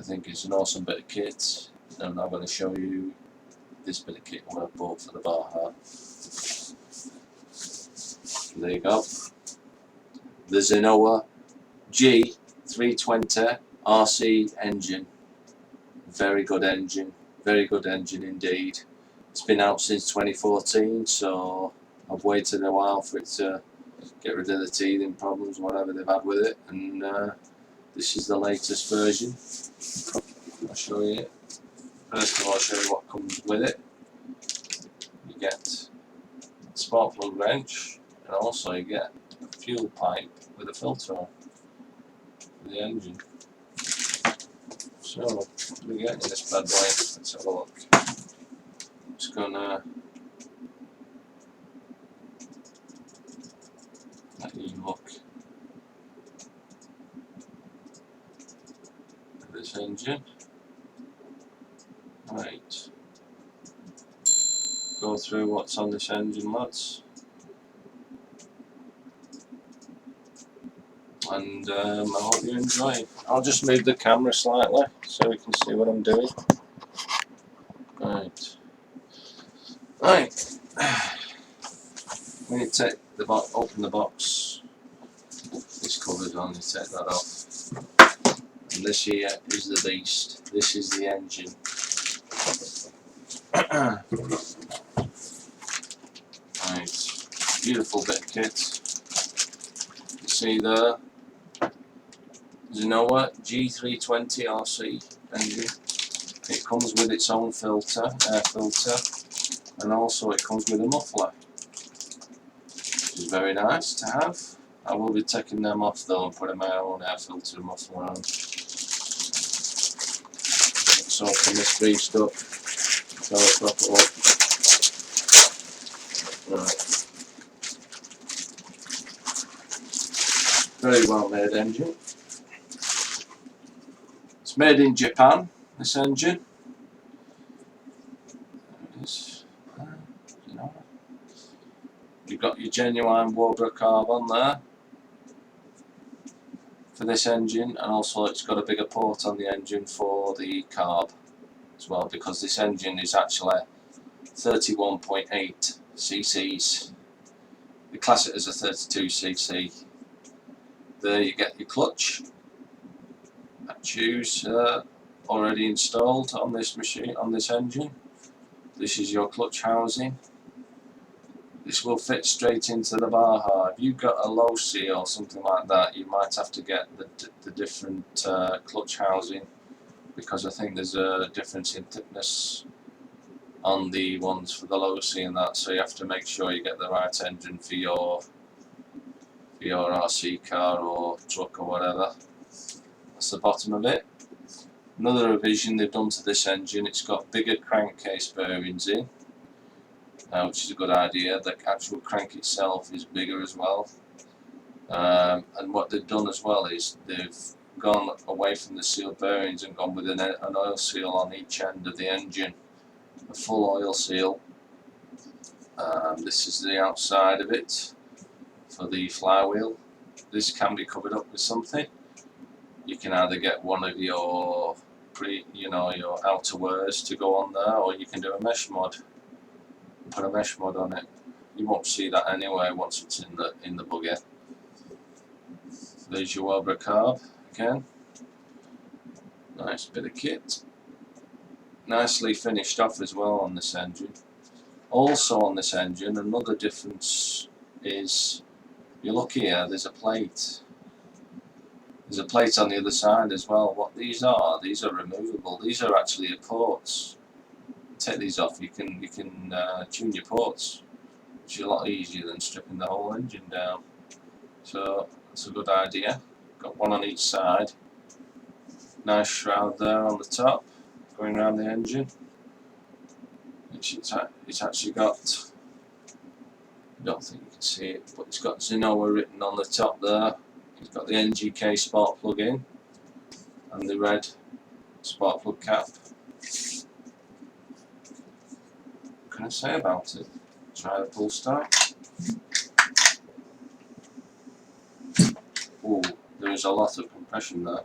think it's an awesome bit of kit, and I'm going to show you this bit of kit what I bought for the Baja. There you go. The Zenoah G320 RC engine. Very good engine. Very good engine indeed. It's been out since 2014, so I've waited a while for it to get rid of the teething problems, whatever they've had with it, and this is the latest version. I'll show you. First of all, I'll show you what comes with it. You get a spark plug wrench, and also you get a fuel pipe with a filter on for the engine. So, what do we get in this bad boy? Let's have a look. Just gonna let you look at this engine. Right. Go through what's on this engine, lads. And I hope you enjoy. I'll just move the camera slightly so we can see what I'm doing. Right. Right. When you take the box, open the box, it's covered on, you take that off. And this here is the beast. This is the engine. Right. Beautiful bit of kit. You see there, Zenoah G320 RC engine. It comes with its own filter, air filter, and also it comes with a muffler, which is very nice to have. I will be taking them off though and putting my own air filter muffler on. Let's open this beast up, tell it proper up. Right. Very well made engine. It's made in Japan, this engine. There it is. You know. You've got your genuine Baja carb on there for this engine, and also it's got a bigger port on the engine for the carb as well, because this engine is actually 31.8 cc's. They class it as a 32cc. There you get your clutch. That shoes already installed on this machine, on this engine. This is your clutch housing. This will fit straight into the Baja. If you've got a low C or something like that, you might have to get the different clutch housing, because I think there's a difference in thickness on the ones for the low C and that, so you have to make sure you get the right engine for your RC car or truck or whatever. That's the bottom of it. Another revision they've done to this engine, it's got bigger crankcase bearings in, which is a good idea. The actual crank itself is bigger as well. And what they've done as well is they've gone away from the sealed bearings and gone with an oil seal on each end of the engine. A full oil seal. This is the outside of it for the flywheel. This can be covered up with something. You can either get one of your your outerwears to go on there, or you can do a mesh mod. Put a mesh mod on it. You won't see that anyway once it's in the buggy. There's your Baja carb again. Nice bit of kit. Nicely finished off as well on this engine. Also on this engine, another difference is, you look here, there's a plate. There's a plate on the other side as well. What these are removable. These are actually your ports. Take these off, you can tune your ports, which is a lot easier than stripping the whole engine down. So that's a good idea. Got one on each side. Nice shroud there on the top, going around the engine. It's actually got, I don't think you can see it, but it's got Zenoah written on the top there. It's got the NGK spark plug in and the red spark plug cap. What can I say about it? Try the pull start. Oh, there is a lot of compression there.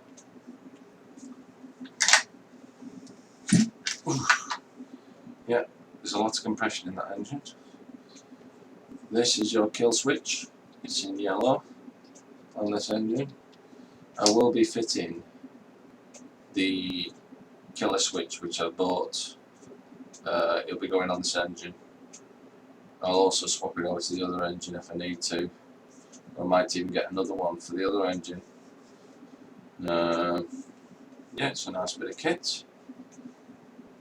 Yeah, there's a lot of compression in that engine. This is your kill switch. It's in yellow on this engine. I will be fitting the killer switch which I bought. It'll be going on this engine. I'll also swap it over to the other engine if I need to. I might even get another one for the other engine. Yeah, it's a nice bit of kit.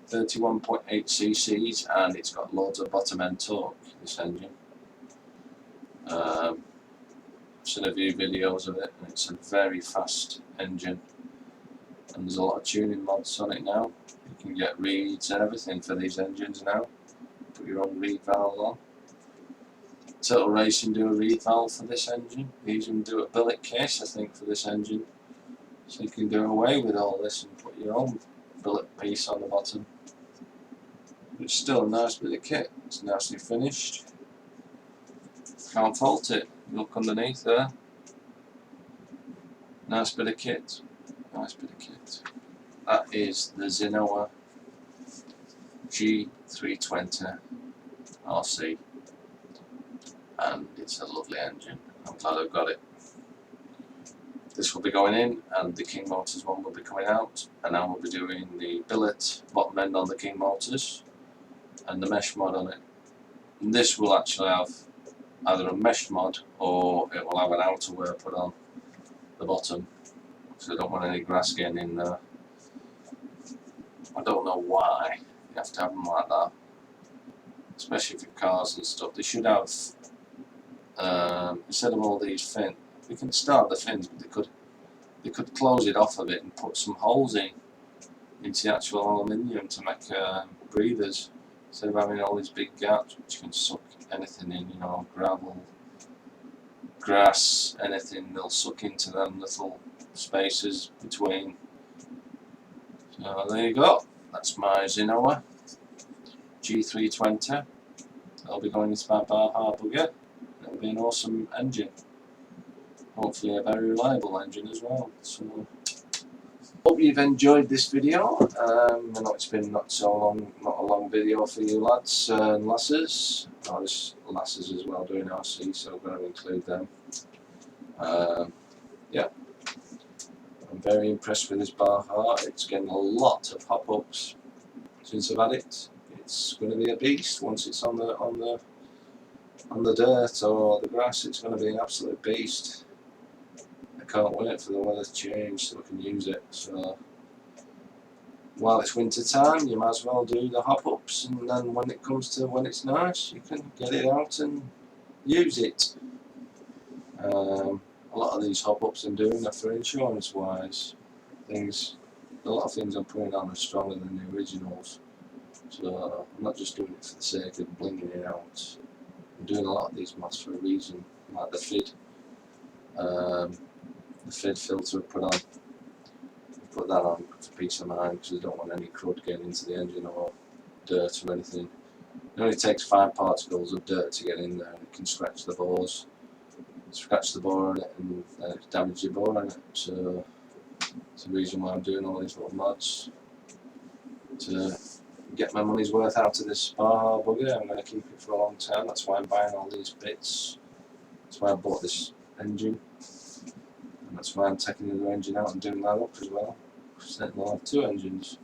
31.8 cc's, and it's got loads of bottom end torque, this engine. I've seen a few videos of it, and it's a very fast engine. And there's a lot of tuning mods on it now. You can get reeds and everything for these engines now. Put your own reed valve on. Total Racing do a reed valve for this engine. They even do a billet case, I think, for this engine. So you can do away with all this and put your own billet piece on the bottom. It's still a nice bit of kit. It's nicely finished. Can't fault it. Look underneath there. Nice bit of kit. Nice bit of kit. That is the Zenoah G320 RC. And it's a lovely engine. I'm glad I've got it. This will be going in, and the King Motors one will be coming out, and I will be doing the billet bottom end on the King Motors and the mesh mod on it. And this will actually have either a mesh mod or it will have an outerwear put on the bottom, so I don't want any grass getting in there. I don't know why you have to have them like that, especially for cars and stuff. They should have, instead of all these fins, we can start the fins, but they could close it off a bit and put some holes into the actual aluminium to make breathers, instead of having all these big gaps which can suck anything in, you know, gravel, grass, anything. They'll suck into them little spaces between. So there you go. That's my Zenoah G320. I'll be going into my Baja bugger. It'll be an awesome engine. Hopefully a very reliable engine as well. So hope you've enjoyed this video. I know it's been not a long video for you lads and lasses. Oh, there's lasses as well doing RC, so I've got to include them. Yeah, I'm very impressed with this Baja. It's getting a lot of hop-ups since I've had it. It's going to be a beast once it's on the dirt or the grass. It's going to be an absolute beast. I can't wait for the weather to change so I can use it. So while it's winter time, you might as well do the hop-ups, and then when it comes to when it's nice, you can get it out and use it. A lot of these hop-ups I'm doing are for insurance-wise things. A lot of things I'm putting on are stronger than the originals. So I'm not just doing it for the sake of blinging it out. I'm doing a lot of these mods for a reason, like the FID. The FID filter I put on. I put that on for peace of mind because I don't want any crud getting into the engine or dirt or anything. It only takes 5 particles of dirt to get in there, and it can scratch the bores. Scratch the bore on it and damage the bore on it. So it's the reason why I'm doing all these little mods, to get my money's worth out of this Baja bugger. I'm going to keep it for a long time. That's why I'm buying all these bits. That's why I bought this engine, and that's why I'm taking the other engine out and doing that up as well. So then we'll have 2 engines,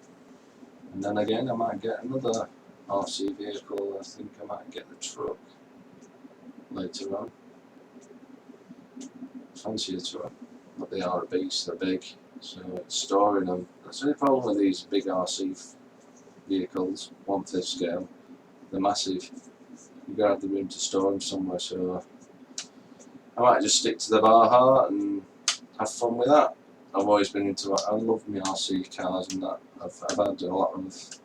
and then again I might get another RC vehicle. I think I might get the truck later on. Fancy a truck, but they are a beast. They're big, so storing them. That's the only problem with these big RC vehicles, 1/5 scale. They're massive. You've got to have the room to store them somewhere. So I might just stick to the Baja and have fun with that. I've always been into it. I love my RC cars and that. I've had a lot of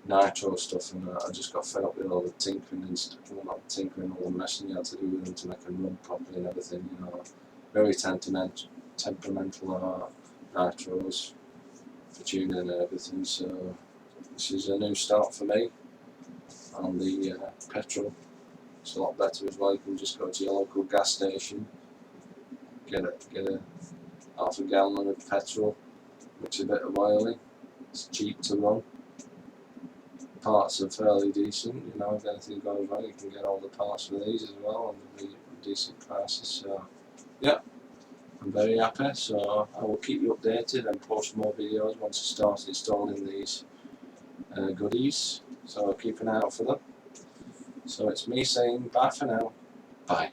nitro stuff, and I just got fed up with all the tinkering and stuff. Well, not tinkering, all the messing you had to do with them to make them run properly and everything. You know, very temperamental nitros for tuning and everything. So this is a new start for me on the petrol. It's a lot better as well. You can just go to your local gas station, get a half a gallon of petrol, mix a bit of oil in. It's cheap to run. parts are fairly decent. You know, if anything goes wrong, you can get all the parts for these as well and the decent prices. So yeah, I'm very happy. So I will keep you updated and post more videos once I start installing these goodies. So keep an eye out for them. So it's me saying bye for now. Bye.